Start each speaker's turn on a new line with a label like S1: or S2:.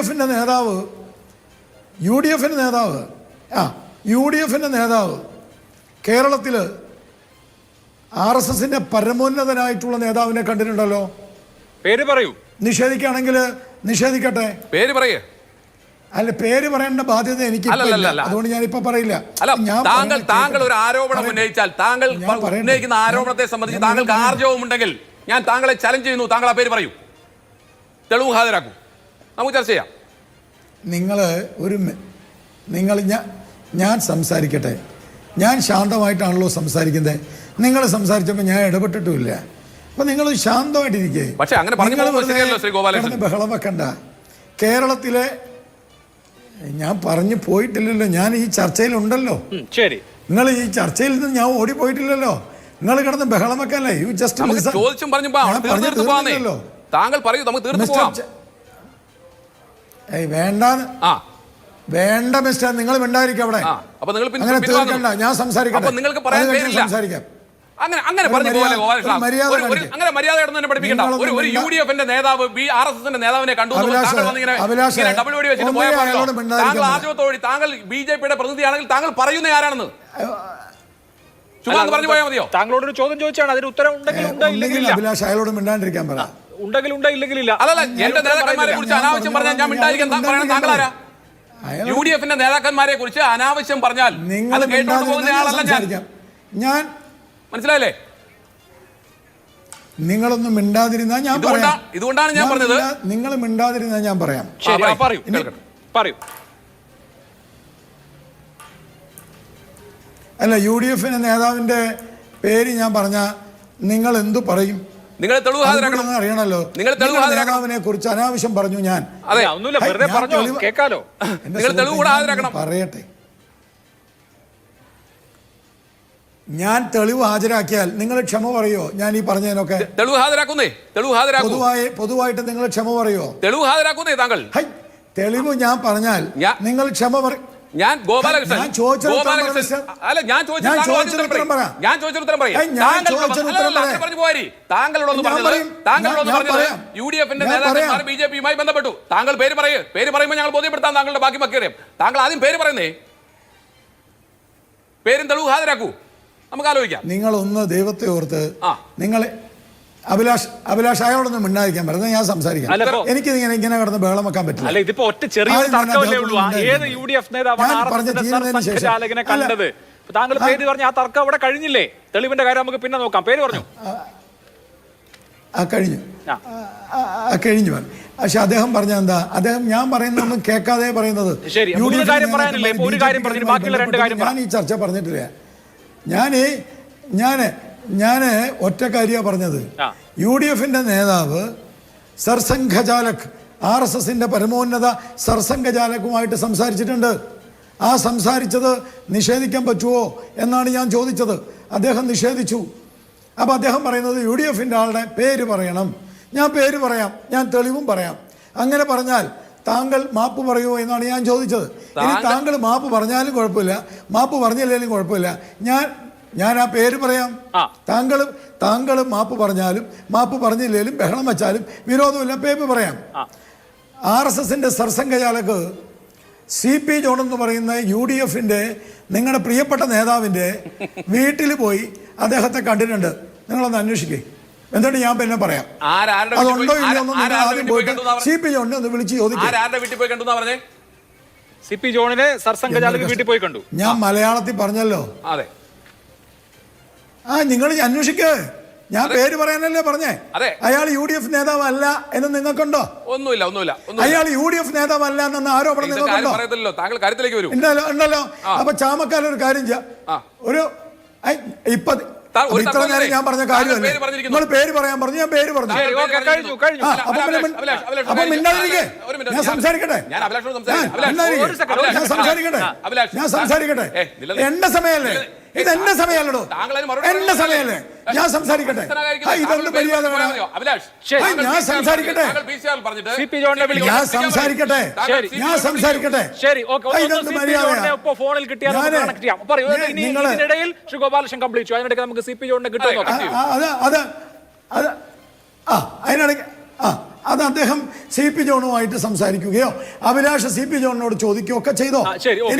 S1: എഫിൻ്റെ നേതാവ് കേരളത്തിൽ RSSന്റെ പരമോന്നതനായിട്ടുള്ള നേതാവിനെ കണ്ടിട്ടുണ്ടല്ലോ.
S2: പേര് പറയൂ.
S1: നിഷേധിക്കുകയാണെങ്കിൽ നിഷേധിക്കട്ടെ.
S2: പേര് പറയേ.
S1: അല്ല, പേര് പറയേണ്ട ബാധ്യത എനിക്ക് അതുകൊണ്ട് ഞാനിപ്പോ പറയില്ല.
S2: താങ്കൾ ഒരു ആരോപണം ഉന്നയിച്ചാൽ താങ്കൾ ഉന്നയിക്കുന്ന ആരോപണത്തെ സംബന്ധിച്ച് താങ്കൾക്ക് ആർജവം ഉണ്ടെങ്കിൽ ഞാൻ താങ്കളെ ചലഞ്ച് ചെയ്യുന്നു. താങ്കൾ ആ പേര് പറയൂ, തെളിവ് ഹാജരാക്കൂ, നമുക്ക് ചർച്ച ചെയ്യാം. ഞാൻ സംസാരിക്കട്ടെ. ഞാൻ ശാന്തമായിട്ടാണല്ലോ സംസാരിക്കുന്നത്. നിങ്ങൾ സംസാരിച്ചപ്പോൾ ഞാൻ ഇടപെട്ടിട്ടുമില്ല. അപ്പൊ നിങ്ങൾ ശാന്തമായിട്ടിരിക്കേ. പക്ഷേ അങ്ങനെ
S1: ബഹളം വെക്കണ്ട. കേരളത്തിലെ ഞാൻ പറഞ്ഞു പോയിട്ടില്ലല്ലോ, ഞാൻ ഈ ചർച്ചയിലുണ്ടല്ലോ.
S2: ശരി,
S1: നിങ്ങൾ ഈ ചർച്ചയിൽ നിന്ന് ഞാൻ ഓടിപ്പോയിട്ടില്ലല്ലോ. നിങ്ങൾ കിടന്ന് ബഹളം വെക്കല്ലേ. യു ജസ്റ്റ്
S2: താങ്കൾ പറയൂ, നമുക്ക് തീർന്നു പോകാം.
S1: വേണ്ട മിസ്റ്റർ, നിങ്ങൾ മിണ്ടായിരിക്കും അവിടെ. അങ്ങനെ തീർക്കണ്ട, ഞാൻ സംസാരിക്കട്ടെ.
S2: നിങ്ങൾക്ക് സംസാരിക്കാം. അങ്ങനെ മര്യാദ പഠിപ്പിക്കണ്ട. ഒരു UDFന്റെ നേതാവ് RSSന്റെ നേതാവിനെ കണ്ടു, താങ്കൾ ആജവത്തോടി താങ്കൾ BJPയുടെ പ്രതിനിധിയാണെങ്കിൽ താങ്കൾ പറയുന്ന ആരാണെന്ന് പറഞ്ഞു പോയാൽ മതിയോ?
S3: താങ്കളോടൊരു ചോദ്യം ചോദിച്ചാണ്, അതിന് ഉത്തരം ഉണ്ടെങ്കിൽ
S1: അഭിലാഷ് അയാളോട് മിണ്ടാണ്ടിരിക്കാൻ പറ.
S3: ഉണ്ടെങ്കിൽ ഇല്ലെങ്കിലില്ല.
S2: അല്ലല്ല, എന്റെ നേതാക്കന്മാരെ കുറിച്ച് അനാവശ്യം പറഞ്ഞാൽ ഞാൻ മിണ്ടായിരിക്കാൻ പറയണം. താങ്കളാരാ? UDFന്റെ നേതാക്കന്മാരെ കുറിച്ച് അനാവശ്യം പറഞ്ഞാൽ
S1: നിങ്ങൾ കേട്ടോണ്ട് പോകുന്ന ആളല്ല ഞാൻ. മനസ്സിലായില്ലേ? നിങ്ങളൊന്നും മിണ്ടാതിരുന്നാ ഞാൻ പറയാം.
S2: ഇതുകൊണ്ടാണ് ഞാൻ പറഞ്ഞത്
S1: നിങ്ങൾ മിണ്ടാതിരുന്നാ ഞാൻ പറയാം.
S3: പറയൂ.
S1: അല്ല, UDFന്റെ നേതാവിന്റെ പേര് ഞാൻ പറഞ്ഞ നിങ്ങൾ എന്തു പറയും?
S2: നിങ്ങൾ തെളിവ് ഹാജരാക്കണം.
S1: അറിയണല്ലോ, നേതാവിനെ കുറിച്ച് അനാവശ്യം പറഞ്ഞു ഞാൻ. പറയട്ടെ. ഞാൻ തെളിവ് ഹാജരാക്കിയാൽ നിങ്ങൾ ക്ഷമ പറയോ? ഞാൻ ഈ പറഞ്ഞതിനൊക്കെ
S2: തെളിവ് ഹാജരാക്കുന്നേ.
S1: പൊതുവായിട്ട് നിങ്ങൾ ക്ഷമ പറയോ?
S2: തെളിവ് ഹാജരാക്കുന്നേ താങ്കൾ.
S1: തെളിവ് ഞാൻ പറഞ്ഞാൽ നിങ്ങൾ ക്ഷമ പറയും.
S2: ഞാൻ ഗോപാലകൃഷ്ണൻ UDFന്റെ നേതാക്കന്മാർ BJPയുമായി ബന്ധപ്പെട്ടു. താങ്കൾ പേര് പറയുമ്പോൾ ഞങ്ങൾ ബോധ്യപ്പെടുത്താൻ താങ്കളുടെ ബാക്കി മക്കറിയാം. താങ്കൾ ആദ്യം പേര് പറയുന്നേ, പേരും തെളിവ് ഹാജരാക്കൂ, നമുക്ക് ആലോചിക്കാം.
S1: നിങ്ങളൊന്ന് ദൈവത്തെ ഓർത്ത് നിങ്ങളെ അഭിലാഷ് അയാളൊന്നും മിണ്ടായിരിക്കാൻ പറയുന്നത് ഞാൻ സംസാരിക്കാം. എനിക്ക് ഇങ്ങനെ കിടന്ന് ബഹളം വെക്കാൻ പറ്റില്ല.
S3: താങ്കൾ പേര് പറഞ്ഞ ആ തർക്കം അവിടെ കഴിഞ്ഞില്ലേ? തെളിവിന്റെ കാര്യം നമുക്ക് പിന്നെ നോക്കാം. പേര് പറഞ്ഞു
S1: കഴിഞ്ഞു. പക്ഷെ അദ്ദേഹം പറഞ്ഞ എന്താ? അദ്ദേഹം ഞാൻ പറയുന്നൊന്നും കേൾക്കാതെ പറയുന്നത്. ഞാൻ ഈ ചർച്ച പറഞ്ഞിട്ടില്ല. ഞാൻ ഒറ്റ കാര്യമാണ് പറഞ്ഞത്. UDFന്റെ നേതാവ് സർസംഘചാലക്, RSSന്റെ പരമോന്നത സർസംഘചാലകുമായിട്ട് സംസാരിച്ചിട്ടുണ്ട്. ആ സംസാരിച്ചത് നിഷേധിക്കാൻ പറ്റുമോ എന്നാണ് ഞാൻ ചോദിച്ചത്. അദ്ദേഹം നിഷേധിച്ചു. അപ്പോൾ അദ്ദേഹം പറയുന്നത് UDFന്റെ ആളുടെ പേര് പറയണം. ഞാൻ പേര് പറയാം, ഞാൻ തെളിവും പറയാം. അങ്ങനെ പറഞ്ഞാൽ താങ്കൾ മാപ്പ് പറയുമോ എന്നാണ് ഞാൻ ചോദിച്ചത്. ഇനി താങ്കൾ മാപ്പ് പറഞ്ഞാലും കുഴപ്പമില്ല, മാപ്പ് പറഞ്ഞില്ലെങ്കിലും കുഴപ്പമില്ല. ഞാൻ ആ പേര് പറയാം. താങ്കൾ മാപ്പ് പറഞ്ഞാലും മാപ്പ് പറഞ്ഞില്ലെങ്കിലും ബഹളം വെച്ചാലും വിരോധമില്ല, പേര് പറയാം. RSSന്റെ സർസംഘചാലക് CP ജോൺ എന്ന് പറയുന്ന UDFന്റെ നിങ്ങളുടെ പ്രിയപ്പെട്ട നേതാവിൻ്റെ വീട്ടിൽ പോയി അദ്ദേഹത്തെ കണ്ടിട്ടുണ്ട്. നിങ്ങളൊന്ന് അന്വേഷിക്കേ. എന്നിട്ട് ഞാൻ പിന്നെ പറയാം അതുണ്ടോ ഇല്ലയോ ഒന്നും. നിങ്ങൾ ആദ്യം പോയിട്ട് CP ജോണിനെ ഒന്ന് വിളിച്ച് ചോദിക്കും.
S3: CP ജോണിനെ സർസംഘചാലക് വീട്ടിൽ പോയി കണ്ടു.
S1: ഞാൻ മലയാളത്തിൽ പറഞ്ഞല്ലോ. നിങ്ങൾ അന്വേഷിക്കേ. ഞാൻ പേര് പറയാനല്ലേ പറഞ്ഞേ. അയാൾ UDF നേതാവ് അല്ല എന്ന് നിങ്ങൾക്കുണ്ടോ?
S2: ഒന്നുമില്ല.
S1: അയാൾ UDF നേതാവ് അല്ല എന്ന ആരോപണം നിങ്ങൾക്കുണ്ടോ? ഉണ്ടല്ലോ. അപ്പൊ ചാമക്കാലൊരു കാര്യം ചെയ്യാം. ഇത്ര നേരം ഞാൻ പറഞ്ഞ കാര്യമല്ലേ? നിങ്ങൾ പേര് പറയാൻ പറഞ്ഞു, ഞാൻ പേര് പറഞ്ഞു. അപ്പൊ മിണ്ടാതിരിക്കേ. ഞാൻ സംസാരിക്കട്ടെ. എന്റെ സമയല്ലേ ഇത്? എന്റെ സമയമല്ലടോ, എന്റെ സമയല്ലേ? ഞാൻ സംസാരിക്കട്ടെ. ഇതൊന്നും മര്യാദ വേണം. ഞാൻ സംസാരിക്കട്ടെ. ഇതൊന്നും മര്യാദ. അതിനിടയ്ക്ക് അത് അദ്ദേഹം സി പി ജോണുമായിട്ട് സംസാരിക്കുകയോ അഭിലാഷ് സി പി ജോണിനോട് ചോദിക്കുകയോ ഒക്കെ ചെയ്തോ?
S3: ശരി, ഓക്കേ.